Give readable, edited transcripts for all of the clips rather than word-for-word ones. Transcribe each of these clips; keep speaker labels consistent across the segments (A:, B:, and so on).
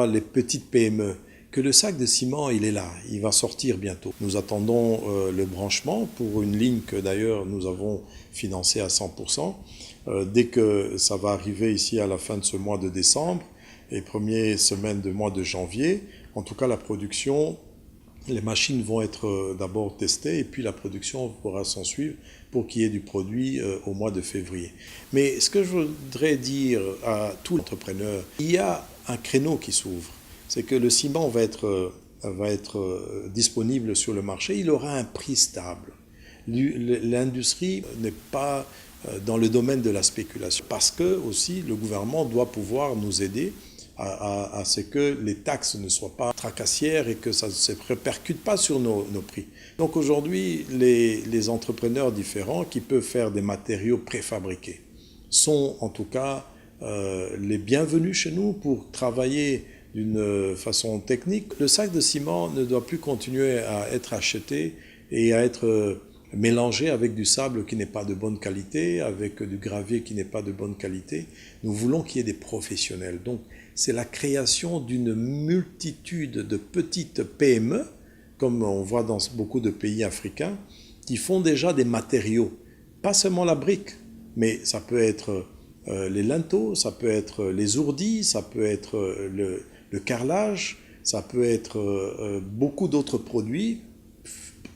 A: Les petites PME, que le sac de ciment, il est là, il va sortir bientôt. Nous attendons le branchement pour une ligne que d'ailleurs nous avons financée à 100%. Dès que ça va arriver ici à la fin de ce mois de décembre et premières semaines du mois de janvier, en tout cas la production, les machines vont être d'abord testées et puis la production pourra s'en suivre pour qu'il y ait du produit au mois de février. Mais ce que je voudrais dire à tous les entrepreneurs, il y a un créneau qui s'ouvre. C'est que le ciment va être disponible sur le marché, il aura un prix stable. L'industrie n'est pas dans le domaine de la spéculation parce que aussi le gouvernement doit pouvoir nous aider à ce que les taxes ne soient pas tracassières et que ça ne se répercute pas sur nos prix. Donc aujourd'hui, les entrepreneurs différents qui peuvent faire des matériaux préfabriqués sont en tout cas les bienvenus chez nous pour travailler d'une façon technique. Le sac de ciment ne doit plus continuer à être acheté et à être mélangé avec du sable qui n'est pas de bonne qualité, avec du gravier qui n'est pas de bonne qualité. Nous voulons qu'il y ait des professionnels. Donc, c'est la création d'une multitude de petites PME, comme on voit dans beaucoup de pays africains, qui font déjà des matériaux. Pas seulement la brique, mais ça peut être les linteaux, ça peut être les ourdis, ça peut être le carrelage, ça peut être beaucoup d'autres produits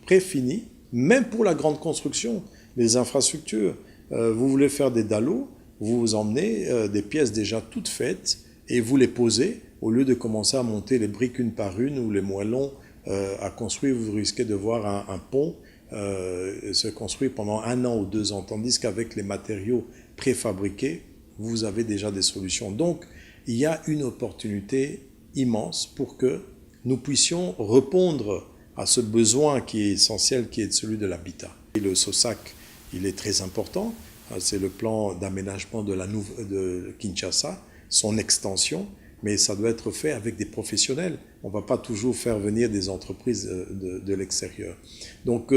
A: préfinis, même pour la grande construction, les infrastructures. Vous voulez faire des dallots, vous emmenez des pièces déjà toutes faites et vous les posez, au lieu de commencer à monter les briques une par une ou les moellons à construire, vous risquez de voir un pont se construire pendant 1 an ou 2 ans, tandis qu'avec les matériaux préfabriqués, vous avez déjà des solutions. Donc, il y a une opportunité immense pour que nous puissions répondre à ce besoin qui est essentiel, qui est celui de l'habitat. Le SOSAC, il est très important. C'est le plan d'aménagement de Kinshasa, son extension, mais ça doit être fait avec des professionnels. On ne va pas toujours faire venir des entreprises de l'extérieur. Donc,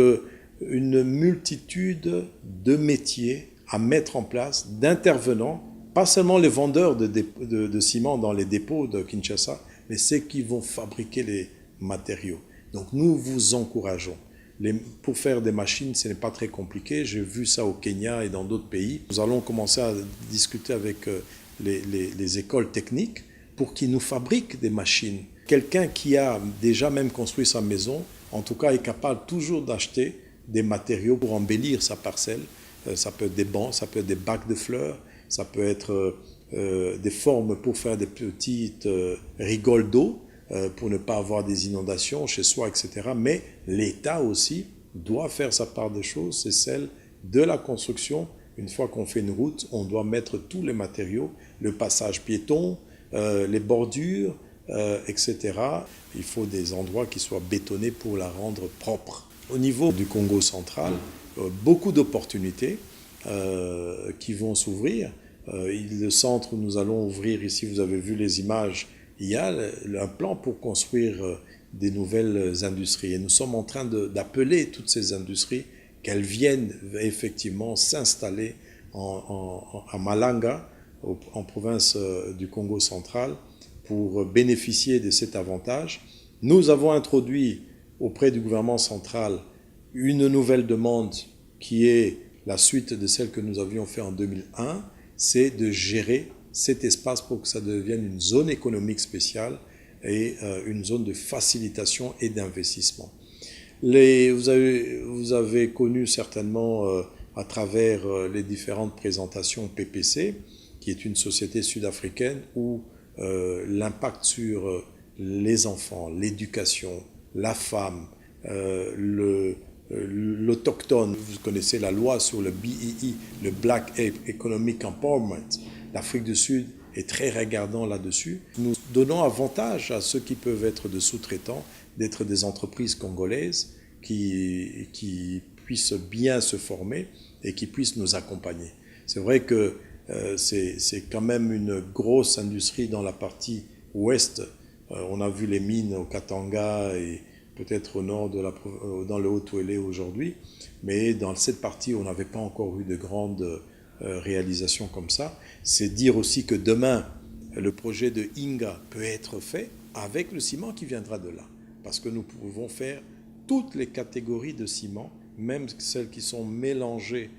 A: une multitude de métiers à mettre en place, d'intervenants, pas seulement les vendeurs de ciment dans les dépôts de Kinshasa, mais ceux qui vont fabriquer les matériaux. Donc nous vous encourageons. Pour faire des machines, ce n'est pas très compliqué. J'ai vu ça au Kenya et dans d'autres pays. Nous allons commencer à discuter avec les écoles techniques pour qu'ils nous fabriquent des machines. Quelqu'un qui a déjà même construit sa maison, en tout cas, est capable toujours d'acheter des matériaux pour embellir sa parcelle. Ça peut être des bancs, ça peut être des bacs de fleurs, ça peut être des formes pour faire des petites rigoles d'eau, pour ne pas avoir des inondations chez soi, etc. Mais l'État aussi doit faire sa part des choses, c'est celle de la construction. Une fois qu'on fait une route, on doit mettre tous les matériaux, le passage piéton, les bordures, etc. Il faut des endroits qui soient bétonnés pour la rendre propre. Au niveau du Congo central, beaucoup d'opportunités qui vont s'ouvrir. Le centre où nous allons ouvrir, ici vous avez vu les images, il y a un plan pour construire des nouvelles industries. Et nous sommes en train d'appeler toutes ces industries qu'elles viennent effectivement s'installer à Malanga, en province du Congo central, pour bénéficier de cet avantage. Nous avons introduit auprès du gouvernement central une nouvelle demande qui est la suite de celle que nous avions fait en 2001, c'est de gérer cet espace pour que ça devienne une zone économique spéciale et une zone de facilitation et d'investissement. Vous avez connu certainement à travers les différentes présentations PPC, qui est une société sud-africaine où l'impact sur les enfants, l'éducation, la femme, l'autochtone, vous connaissez la loi sur le BEE, le Black Economic Empowerment. L'Afrique du Sud est très regardant là-dessus. Nous donnons avantage à ceux qui peuvent être de sous-traitants, d'être des entreprises congolaises qui puissent bien se former et qui puissent nous accompagner. C'est vrai que c'est quand même une grosse industrie dans la partie ouest. On a vu les mines au Katanga et peut-être au nord dans le Haut-Uélé aujourd'hui, mais dans cette partie, on n'avait pas encore eu de grandes réalisations comme ça. C'est dire aussi que demain, le projet de Inga peut être fait avec le ciment qui viendra de là. Parce que nous pouvons faire toutes les catégories de ciment, même celles qui sont mélangées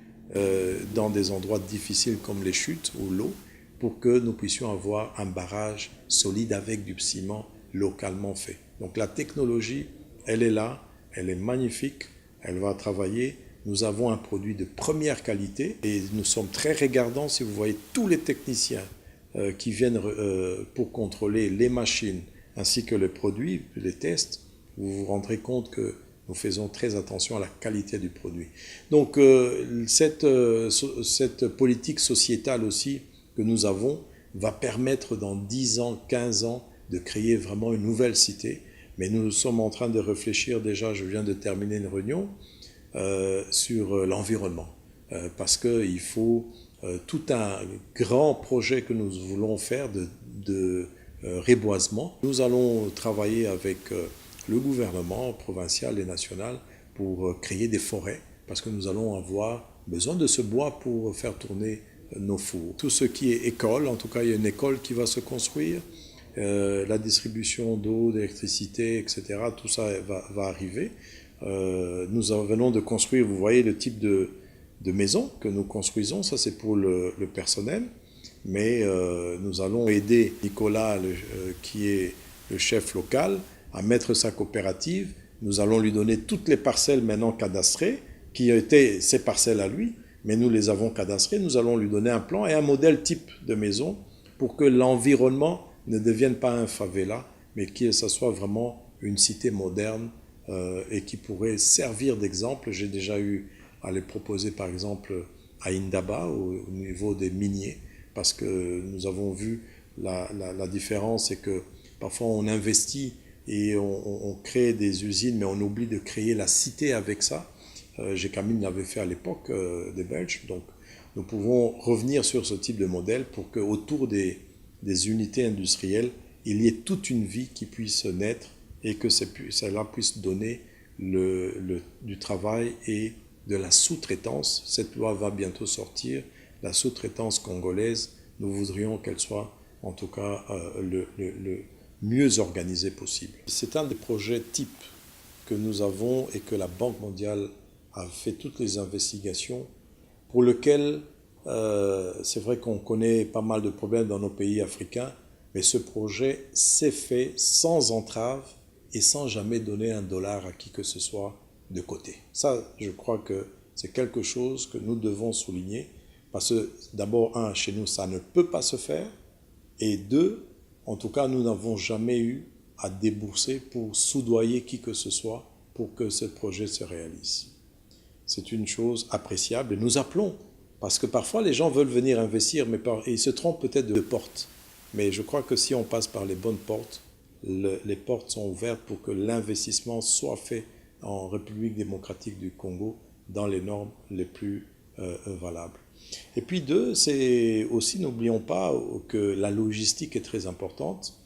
A: dans des endroits difficiles comme les chutes ou l'eau, pour que nous puissions avoir un barrage solide avec du ciment localement fait. Donc la technologie, elle est là, elle est magnifique, elle va travailler. Nous avons un produit de première qualité et nous sommes très regardants. Si vous voyez tous les techniciens qui viennent pour contrôler les machines ainsi que les produits, les tests, vous vous rendrez compte que nous faisons très attention à la qualité du produit. Donc cette politique sociétale aussi que nous avons va permettre dans 10 ans, 15 ans de créer vraiment une nouvelle cité. Mais nous sommes en train de réfléchir déjà, je viens de terminer une réunion, sur l'environnement. Parce qu'il faut tout un grand projet que nous voulons faire de reboisement. Nous allons travailler avec le gouvernement provincial et national pour créer des forêts, parce que nous allons avoir besoin de ce bois pour faire tourner nos fours. Tout ce qui est école, en tout cas il y a une école qui va se construire, la distribution d'eau, d'électricité, etc., tout ça va arriver. Nous venons de construire, vous voyez le type de maison que nous construisons, ça c'est pour le personnel, mais nous allons aider Nicolas, qui est le chef local, à mettre sa coopérative. Nous allons lui donner toutes les parcelles maintenant cadastrées, qui étaient ses parcelles à lui, mais nous les avons cadastrées. Nous allons lui donner un plan et un modèle type de maison pour que l'environnement ne devienne pas un favela, mais que ça soit vraiment une cité moderne et qui pourrait servir d'exemple. J'ai déjà eu à les proposer par exemple à Indaba au niveau des miniers, parce que nous avons vu la différence, c'est que parfois on investit et on crée des usines, mais on oublie de créer la cité avec ça. Gécamine l'avait fait à l'époque des Belges, donc nous pouvons revenir sur ce type de modèle pour qu'autour des unités industrielles, il y ait toute une vie qui puisse naître et que cela puisse donner du travail et de la sous-traitance. Cette loi va bientôt sortir, la sous-traitance congolaise, nous voudrions qu'elle soit en tout cas le mieux organisée possible. C'est un des projets types que nous avons et que la Banque mondiale a fait toutes les investigations, pour lequel c'est vrai qu'on connaît pas mal de problèmes dans nos pays africains, mais ce projet s'est fait sans entrave et sans jamais donner un dollar à qui que ce soit de côté. Ça, je crois que c'est quelque chose que nous devons souligner, parce que d'abord, un, chez nous, ça ne peut pas se faire, et deux, en tout cas, nous n'avons jamais eu à débourser pour soudoyer qui que ce soit pour que ce projet se réalise. C'est une chose appréciable et nous appelons, parce que parfois les gens veulent venir investir, mais ils se trompent peut-être de porte. Mais je crois que si on passe par les bonnes portes, les portes sont ouvertes pour que l'investissement soit fait en République démocratique du Congo dans les normes les plus valables. Et puis deux, c'est aussi, n'oublions pas que la logistique est très importante.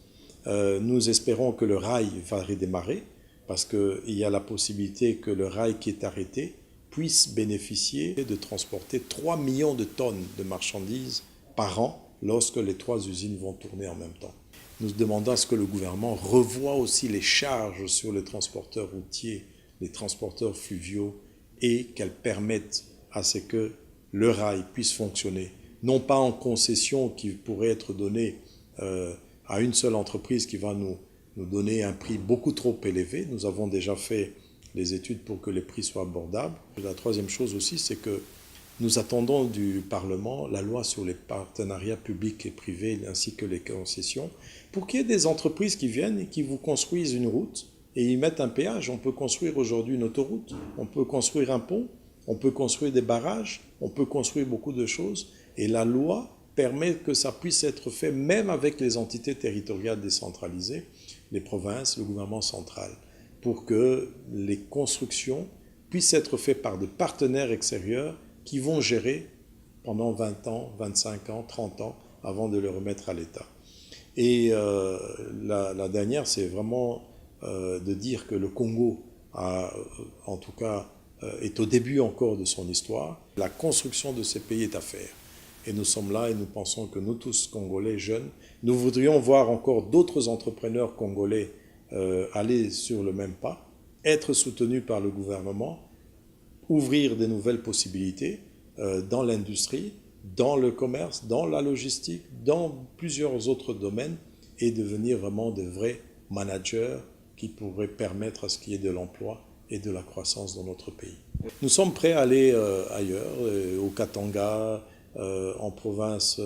A: Nous espérons que le rail va redémarrer, parce qu'il y a la possibilité que le rail qui est arrêté puisse bénéficier de transporter 3 millions de tonnes de marchandises par an lorsque les 3 usines vont tourner en même temps. Nous demandons à ce que le gouvernement revoie aussi les charges sur les transporteurs routiers, les transporteurs fluviaux, et qu'elles permettent à ce que le rail puisse fonctionner, non pas en concession qui pourrait être donnée à une seule entreprise qui va nous donner un prix beaucoup trop élevé. Nous avons déjà fait les études pour que les prix soient abordables. La troisième chose aussi, c'est que nous attendons du Parlement la loi sur les partenariats publics et privés ainsi que les concessions, pour qu'il y ait des entreprises qui viennent et qui vous construisent une route et y mettent un péage. On peut construire aujourd'hui une autoroute, on peut construire un pont, on peut construire des barrages, on peut construire beaucoup de choses, et la loi permet que ça puisse être fait même avec les entités territoriales décentralisées, les provinces, le gouvernement central, pour que les constructions puissent être faites par des partenaires extérieurs qui vont gérer pendant 20 ans, 25 ans, 30 ans avant de le remettre à l'État. Et la dernière, c'est vraiment de dire que le Congo en tout cas, est au début encore de son histoire. La construction de ces pays est à faire. Et nous sommes là et nous pensons que nous tous, Congolais jeunes, nous voudrions voir encore d'autres entrepreneurs congolais aller sur le même pas, être soutenus par le gouvernement, ouvrir de nouvelles possibilités dans l'industrie, dans le commerce, dans la logistique, dans plusieurs autres domaines et devenir vraiment de vrais managers qui pourraient permettre à ce qu'il y ait de l'emploi et de la croissance dans notre pays. Nous sommes prêts à aller ailleurs, au Katanga, en province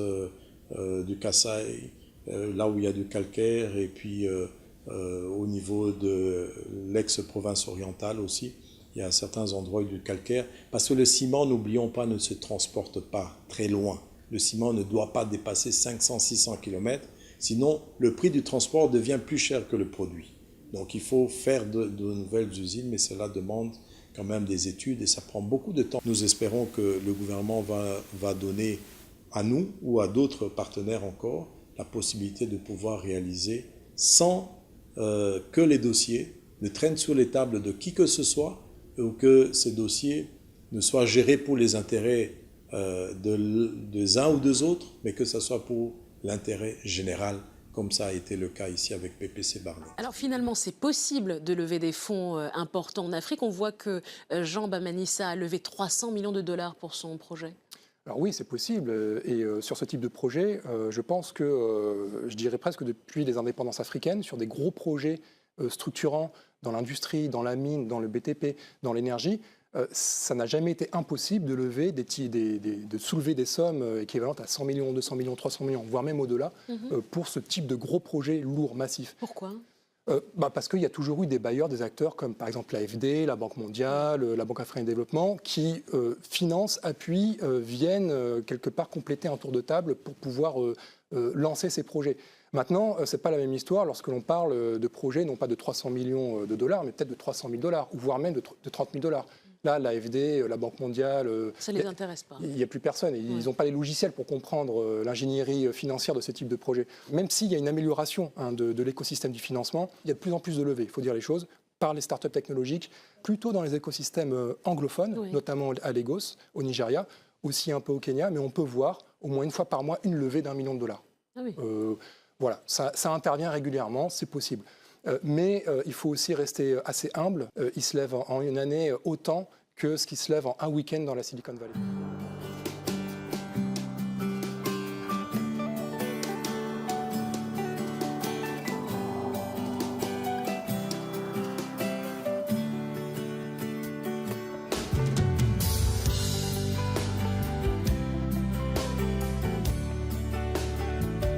A: du Kasaï, là où il y a du calcaire, et puis au niveau de l'ex-province orientale aussi. Il y a certains endroits du calcaire, parce que le ciment, n'oublions pas, ne se transporte pas très loin. Le ciment ne doit pas dépasser 500-600 km, sinon le prix du transport devient plus cher que le produit. Donc il faut faire de nouvelles usines, mais cela demande quand même des études et ça prend beaucoup de temps. Nous espérons que le gouvernement va donner à nous ou à d'autres partenaires encore la possibilité de pouvoir réaliser sans que les dossiers ne traînent sur les tables de qui que ce soit ou que ces dossiers ne soient gérés pour les intérêts des uns ou des autres, mais que ce soit pour l'intérêt général, comme ça a été le cas ici avec PPC Barnet.
B: Alors finalement, c'est possible de lever des fonds importants en Afrique. On voit que Jean Bamanissa a levé 300 millions de dollars pour son projet.
C: Alors oui, c'est possible. Et sur ce type de projet, je pense que, je dirais presque depuis les indépendances africaines, sur des gros projets structurants dans l'industrie, dans la mine, dans le BTP, dans l'énergie, ça n'a jamais été impossible de lever de soulever des sommes équivalentes à 100 millions, 200 millions, 300 millions, voire même au-delà, pour ce type de gros projets lourds, massifs.
B: Pourquoi ?
C: Parce qu'il y a toujours eu des bailleurs, des acteurs comme par exemple l'AFD, la Banque mondiale, la Banque africaine de développement, qui financent, appuient, viennent quelque part compléter un tour de table pour pouvoir lancer ces projets. Maintenant, ce n'est pas la même histoire lorsque l'on parle de projets, non pas de 300 millions de dollars, mais peut-être de 300 000 dollars, ou voire même de 30 000 dollars. Là, l'AFD, la Banque mondiale...
B: Ça ne les intéresse pas.
C: Il n'y a plus personne. Ils n'ont pas les logiciels pour comprendre l'ingénierie financière de ce type de projet. Même s'il y a une amélioration de l'écosystème du financement, il y a de plus en plus de levées, il faut dire les choses, par les startups technologiques, plutôt dans les écosystèmes anglophones, notamment à Lagos, au Nigeria, aussi un peu au Kenya, mais on peut voir au moins une fois par mois une levée d'1 million de dollars.
B: Ah oui.
C: Voilà, ça intervient régulièrement, c'est possible. Mais il faut aussi rester assez humble. Il se lève en une année autant que ce qui se lève en un week-end dans la Silicon Valley.